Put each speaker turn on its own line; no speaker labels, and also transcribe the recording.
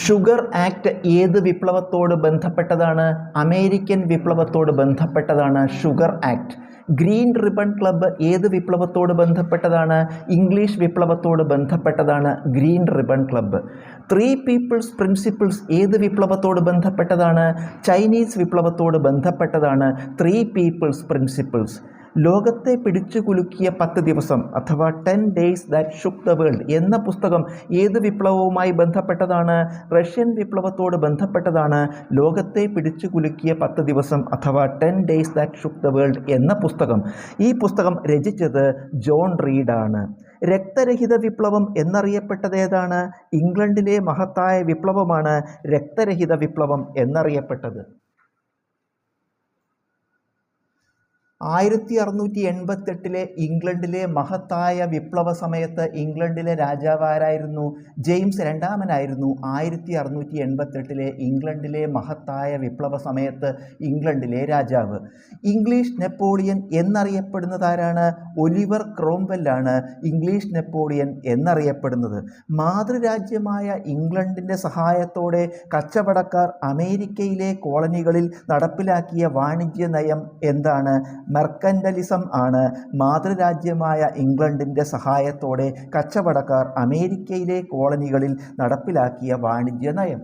Sugar act ഏത് വിപ്ലവത്തോട് ബന്ധപ്പെട്ടതാണ്? അമേരിക്കൻ വിപ്ലവത്തോട് ബന്ധപ്പെട്ടതാണ് sugar act. Green ribbon club ഏത് വിപ്ലവത്തോട് ബന്ധപ്പെട്ടതാണ്? ഇംഗ്ലീഷ് വിപ്ലവത്തോട് ബന്ധപ്പെട്ടതാണ് green ribbon club. Three people's principles ഏത് വിപ്ലവത്തോട് ബന്ധപ്പെട്ടതാണ്? ചൈനീസ് വിപ്ലവത്തോട് ബന്ധപ്പെട്ടതാണ് ത്രീ പീപ്പിൾസ് പ്രിൻസിപ്പിൾസ്. ലോകത്തെ പിടിച്ചു കുലുക്കിയ 10 ദിവസം അഥവാ 10 days that shook the world എന്ന പുസ്തകം ഏത് വിപ്ലവവുമായി ബന്ധപ്പെട്ടതാണ്? റഷ്യൻ വിപ്ലവത്തോട് ബന്ധപ്പെട്ടതാണ് ലോകത്തെ പിടിച്ചു കുലുക്കിയ 10 ദിവസം അഥവാ 10 days that shook the world എന്ന പുസ്തകം. ഈ പുസ്തകം രചിച്ചത് ജോൺ റീഡാണ്. രക്തരഹിത വിപ്ലവം എന്നറിയപ്പെട്ടത് ഏതാണ്? ഇംഗ്ലണ്ടിലെ മഹത്തായ വിപ്ലവമാണ് രക്തരഹിത വിപ്ലവം എന്നറിയപ്പെട്ടത്. 1688 ഇംഗ്ലണ്ടിലെ മഹത്തായ വിപ്ലവ സമയത്ത് ഇംഗ്ലണ്ടിലെ രാജാവ് ആരായിരുന്നു? ജെയിംസ് രണ്ടാമനായിരുന്നു 1688 ഇംഗ്ലണ്ടിലെ മഹത്തായ വിപ്ലവ സമയത്ത് ഇംഗ്ലണ്ടിലെ രാജാവ്. ഇംഗ്ലീഷ് നെപ്പോളിയൻ എന്നറിയപ്പെടുന്നത് ആരാണ്? ഒലിവർ ക്രോംവെല്ലാണ് ഇംഗ്ലീഷ് നെപ്പോളിയൻ എന്നറിയപ്പെടുന്നത്. മാതൃരാജ്യമായ ഇംഗ്ലണ്ടിൻ്റെ സഹായത്തോടെ കച്ചവടക്കാർ അമേരിക്കയിലെ കോളനികളിൽ നടപ്പിലാക്കിയ വാണിജ്യ നയം എന്താണ്? മെർക്കൻ്റലിസം ആണ്. മാതൃരാജ്യമായ ഇംഗ്ലണ്ടിൻ്റെ സഹായത്തോടെ കച്ചവടക്കാർ അമേരിക്കയിലെ കോളനികളിൽ നടപ്പിലാക്കിയ വാണിജ്യ നയം.